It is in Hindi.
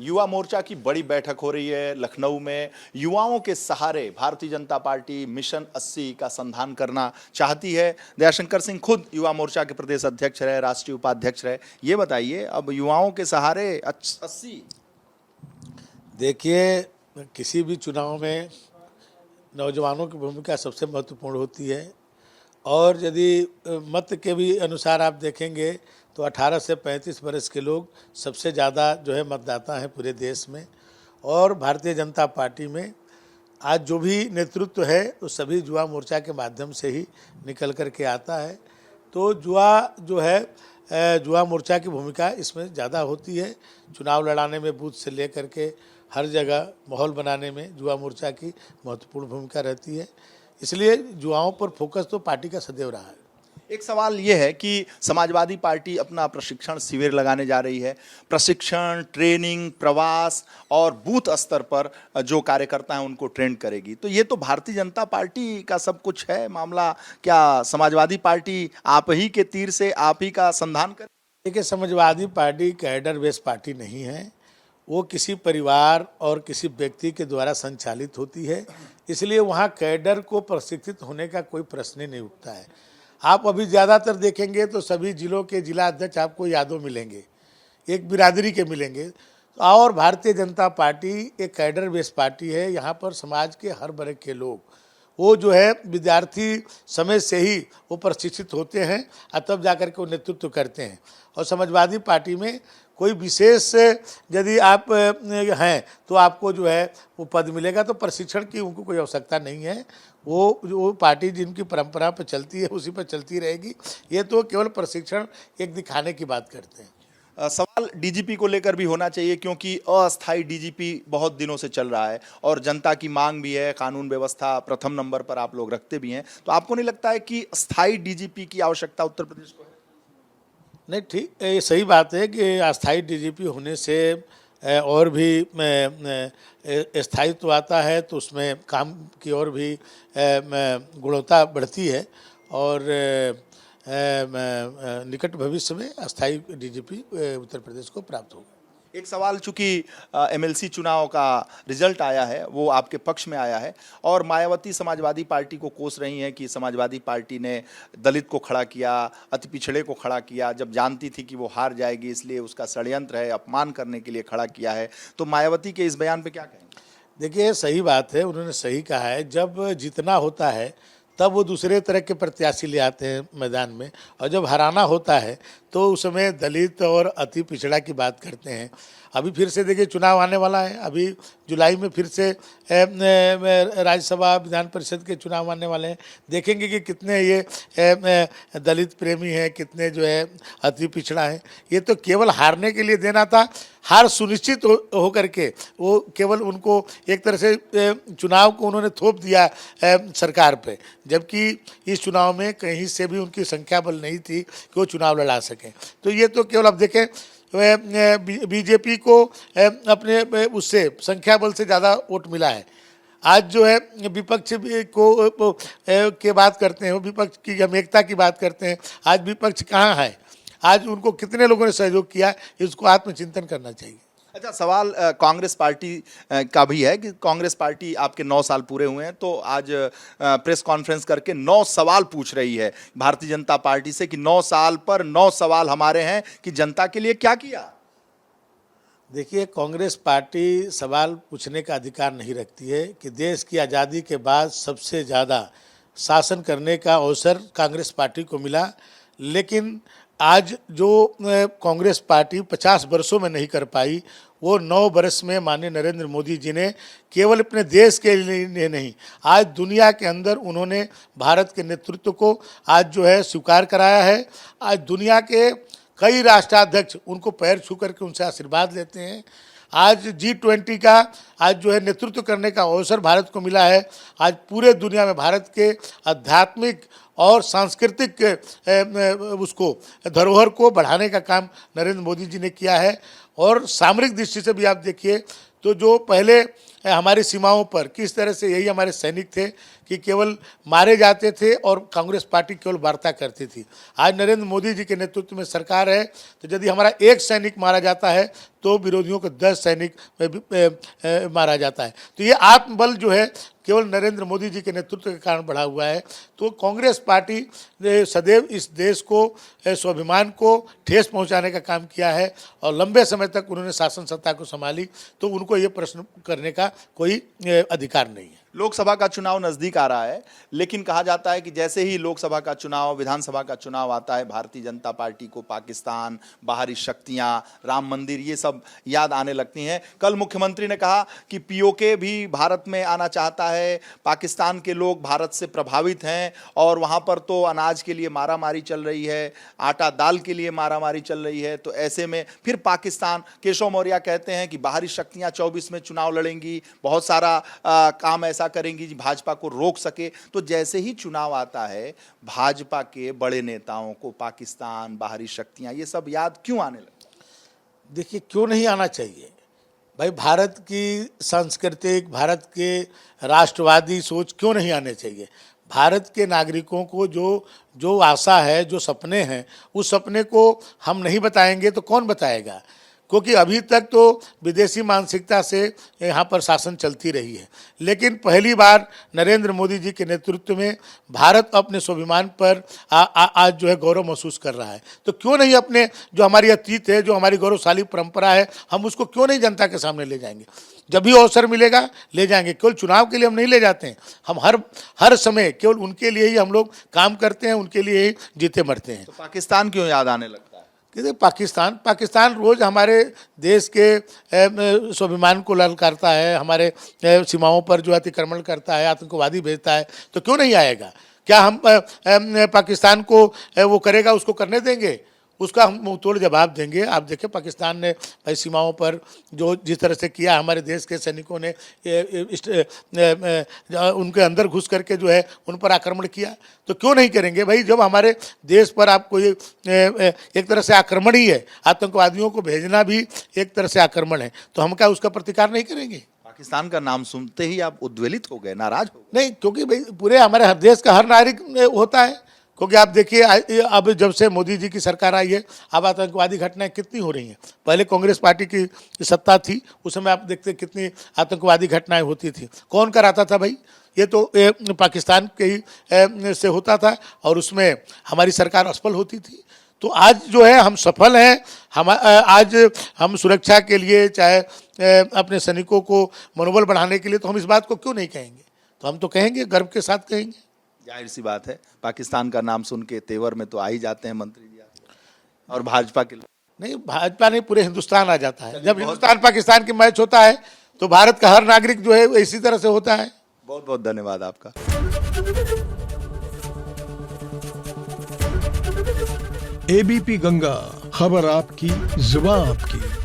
युवा मोर्चा की बड़ी बैठक हो रही है लखनऊ में। युवाओं के सहारे भारतीय जनता पार्टी मिशन 80 का संधान करना चाहती है। दयाशंकर सिंह खुद युवा मोर्चा के प्रदेश अध्यक्ष रहे, राष्ट्रीय उपाध्यक्ष रहे। ये बताइए, अब युवाओं के सहारे 80। देखिए, किसी भी चुनाव में नौजवानों की भूमिका सबसे महत्वपूर्ण होती है। और यदि मत के भी अनुसार आप देखेंगे तो 18 से 35 वर्ष के लोग सबसे ज़्यादा जो है मतदाता हैं पूरे देश में। और भारतीय जनता पार्टी में आज जो भी नेतृत्व है वो सभी युवा मोर्चा के माध्यम से ही निकल कर के आता है। तो युवा मोर्चा की भूमिका इसमें ज़्यादा होती है। चुनाव लड़ाने में बूथ से लेकर के हर जगह माहौल बनाने में युवा मोर्चा की महत्वपूर्ण भूमिका रहती है। इसलिए युवाओं पर फोकस तो पार्टी का सदैव रहा है। एक सवाल ये है कि समाजवादी पार्टी अपना प्रशिक्षण शिविर लगाने जा रही है। प्रशिक्षण, ट्रेनिंग, प्रवास और बूथ स्तर पर जो कार्यकर्ता हैं उनको ट्रेन करेगी। तो ये तो भारतीय जनता पार्टी का सब कुछ है मामला। क्या समाजवादी पार्टी आप ही के तीर से आप ही का संधान करे? देखिए, Samajwadi party cadre based party नहीं है। वो किसी परिवार और किसी व्यक्ति के द्वारा संचालित होती है। इसलिए वहाँ कैडर को प्रशिक्षित होने का कोई प्रश्न ही नहीं उठता है। आप अभी ज़्यादातर देखेंगे तो सभी जिलों के जिला अध्यक्ष आपको यादव मिलेंगे, एक बिरादरी के मिलेंगे। और भारतीय जनता पार्टी एक कैडर बेस्ड पार्टी है। यहाँ पर समाज के हर वर्ग के लोग वो जो है विद्यार्थी समय से ही वो प्रशिक्षित होते हैं और तब जाकर के वो नेतृत्व करते हैं। और समाजवादी पार्टी में कोई विशेष यदि आप हैं तो आपको जो है वो पद मिलेगा, तो प्रशिक्षण की उनको कोई आवश्यकता नहीं है। वो पार्टी जिनकी परंपरा पर चलती है उसी पर चलती रहेगी। ये तो केवल प्रशिक्षण एक दिखाने की बात करते हैं। सवाल डीजीपी को लेकर भी होना चाहिए, क्योंकि अस्थायी डीजीपी बहुत दिनों से चल रहा है और जनता की मांग भी है। कानून व्यवस्था प्रथम नंबर पर आप लोग रखते भी हैं। तो आपको नहीं लगता है कि स्थायी डीजीपी की आवश्यकता उत्तर प्रदेश को है? नहीं, ठीक, ये सही बात है कि अस्थायी डीजीपी होने से और भी स्थायित्व आता है, तो उसमें काम की और भी गुणवत्ता बढ़ती है। और निकट भविष्य में अस्थायी डीजीपी उत्तर प्रदेश को प्राप्त होगा। एक सवाल, चूंकि एमएलसी चुनाव का रिजल्ट आया है वो आपके पक्ष में आया है और मायावती समाजवादी पार्टी को कोस रही हैं कि समाजवादी पार्टी ने दलित को खड़ा किया, अति पिछड़े को खड़ा किया, जब जानती थी कि वो हार जाएगी इसलिए उसका षड्यंत्र है, अपमान करने के लिए खड़ा किया है। तो मायावती के इस बयान पे क्या कहेंगे? देखिए, सही बात है, उन्होंने सही कहा है। जब जीतना होता है तब वो दूसरे तरह के प्रत्याशी ले आते हैं मैदान में, और जब हराना होता है तो उस समय दलित और अति पिछड़ा की बात करते हैं। अभी फिर से देखिए चुनाव आने वाला है। अभी जुलाई में फिर से राज्यसभा विधान परिषद के चुनाव आने वाले हैं। देखेंगे कि कितने ये दलित प्रेमी हैं, कितने जो है अति पिछड़ा हैं। ये तो केवल हारने के लिए देना था। हार सुनिश्चित हो करके वो केवल उनको एक तरह से चुनाव को उन्होंने थोप दिया सरकार पे, जबकि इस चुनाव में कहीं से भी उनकी संख्या बल नहीं थी कि वो चुनाव लड़ा सकें। तो ये तो केवल अब देखें बीजेपी को अपने उससे संख्या बल से ज़्यादा वोट मिला है। आज जो है विपक्ष को के बात करते हैं, विपक्ष की हम एकता की बात करते हैं। आज विपक्ष कहाँ है? आज उनको कितने लोगों ने सहयोग किया, इसको आत्मचिंतन करना चाहिए। अच्छा, सवाल कांग्रेस पार्टी का भी है कि कांग्रेस पार्टी आपके 9 साल पूरे हुए हैं, तो आज प्रेस कॉन्फ्रेंस करके 9 सवाल पूछ रही है भारतीय जनता पार्टी से कि 9 साल पर 9 सवाल हमारे हैं कि जनता के लिए क्या किया। देखिए, कांग्रेस पार्टी सवाल पूछने का अधिकार नहीं रखती है कि देश की आज़ादी के बाद सबसे ज़्यादा शासन करने का अवसर कांग्रेस पार्टी को मिला। लेकिन आज जो कांग्रेस पार्टी 50 वर्षों में नहीं कर पाई, वो 9 वर्ष में माननीय नरेंद्र मोदी जी ने केवल अपने देश के लिए नहीं, आज दुनिया के अंदर उन्होंने भारत के नेतृत्व को आज जो है स्वीकार कराया है। आज दुनिया के कई राष्ट्राध्यक्ष उनको पैर छू करके उनसे आशीर्वाद लेते हैं। आज G20 का आज जो है नेतृत्व करने का अवसर भारत को मिला है। आज पूरे दुनिया में भारत के आध्यात्मिक और सांस्कृतिक उसको धरोहर को बढ़ाने का काम नरेंद्र मोदी जी ने किया है। और सामरिक दृष्टि से भी आप देखिए तो जो पहले हमारी सीमाओं पर किस तरह से यही हमारे सैनिक थे कि केवल मारे जाते थे और कांग्रेस पार्टी केवल वार्ता करती थी। आज नरेंद्र मोदी जी के नेतृत्व में सरकार है तो यदि हमारा एक सैनिक मारा जाता है तो विरोधियों को 10 सैनिक मारा जाता है। तो ये आत्मबल जो है केवल नरेंद्र मोदी जी के नेतृत्व के कारण बढ़ा हुआ है। तो कांग्रेस पार्टी ने सदैव इस देश को स्वाभिमान को ठेस पहुंचाने का काम किया है और लंबे समय तक उन्होंने शासन सत्ता को संभाली, तो उनको ये प्रश्न करने का कोई अधिकार नहीं है। लोकसभा का चुनाव नजदीक आ रहा है, लेकिन कहा जाता है कि जैसे ही लोकसभा का चुनाव, विधानसभा का चुनाव आता है, भारतीय जनता पार्टी को पाकिस्तान, बाहरी शक्तियां, राम मंदिर, ये सब याद आने लगती हैं। कल मुख्यमंत्री ने कहा कि पीओके भी भारत में आना चाहता है, पाकिस्तान के लोग भारत से प्रभावित हैं और वहां पर तो अनाज के लिए मारामारी चल रही है, आटा दाल के लिए मारामारी चल रही है। तो ऐसे में फिर पाकिस्तान, केशव मौर्य कहते हैं कि बाहरी शक्तियां 24 में चुनाव लड़ेंगी, बहुत सारा काम ऐसा करेंगी भाजपा को रोक सके। तो जैसे ही चुनाव आता है, भाजपा के बड़े नेताओं को पाकिस्तान, बाहरी शक्तियां, ये सब याद क्यों आने लगता है? देखिए, क्यों नहीं आना चाहिए भाई? भारत की सांस्कृतिक, भारत के राष्ट्रवादी सोच क्यों नहीं आने चाहिए? भारत के नागरिकों को जो आशा है, जो सपने हैं, उस सपने को हम नहीं बताएंगे तो कौन बताएगा? क्योंकि अभी तक तो विदेशी मानसिकता से यहाँ पर शासन चलती रही है, लेकिन पहली बार नरेंद्र मोदी जी के नेतृत्व में भारत अपने स्वाभिमान पर आज जो है गौरव महसूस कर रहा है। तो क्यों नहीं अपने जो हमारी अतीत है, जो हमारी गौरवशाली परंपरा है, हम उसको क्यों नहीं जनता के सामने ले जाएंगे? जब भी अवसर मिलेगा ले जाएंगे। केवल चुनाव के लिए हम नहीं ले जाते हैं, हम हर समय केवल उनके लिए ही हम लोग काम करते हैं, उनके लिए ही जीते मरते हैं। तो पाकिस्तान क्यों याद आने लगता है? कि पाकिस्तान रोज हमारे देश के स्वाभिमान को ललकारता है, हमारे सीमाओं पर जो अतिक्रमण करता है, आतंकवादी भेजता है, तो क्यों नहीं आएगा? क्या हम पाकिस्तान को वो करेगा, उसको करने देंगे? उसका हम मुंहतोड़ जवाब देंगे। आप देखें पाकिस्तान ने भाई सीमाओं पर जो जिस तरह से किया, हमारे देश के सैनिकों ने उनके अंदर घुस करके जो है उन पर आक्रमण किया, तो क्यों नहीं करेंगे भाई? जब हमारे देश पर आप कोई एक तरह से आक्रमण ही है, आतंकवादियों को भेजना भी एक तरह से आक्रमण है, तो हम क्या उसका प्रतिकार नहीं करेंगे? पाकिस्तान का नाम सुनते ही आप उद्वेलित हो गए, नाराज हो गए? नहीं, क्योंकि भाई पूरे हमारे हर देश का हर नागरिक होता है। क्योंकि आप देखिए अब जब से मोदी जी की सरकार आई है, अब आतंकवादी घटनाएं कितनी हो रही हैं। पहले कांग्रेस पार्टी की सत्ता थी, उस समय आप देखते कितनी आतंकवादी घटनाएं होती थी। कौन कराता था भाई? ये तो पाकिस्तान के ही से होता था और उसमें हमारी सरकार असफल होती थी। तो आज जो है हम सफल हैं। आज हम सुरक्षा के लिए, चाहे अपने सैनिकों को मनोबल बढ़ाने के लिए, तो हम इस बात को क्यों नहीं कहेंगे? तो हम तो कहेंगे, गर्व के साथ कहेंगे। जाहिर सी बात है, पाकिस्तान का नाम सुन के तेवर में तो आ ही जाते हैं मंत्री जी और भाजपा के लोग। नहीं, भाजपा नहीं, पूरे हिंदुस्तान आ जाता है। जब हिंदुस्तान पाकिस्तान की मैच होता है तो भारत का हर नागरिक जो है इसी तरह से होता है। बहुत बहुत धन्यवाद आपका। एबीपी गंगा, खबर आपकी, जुबान आपकी।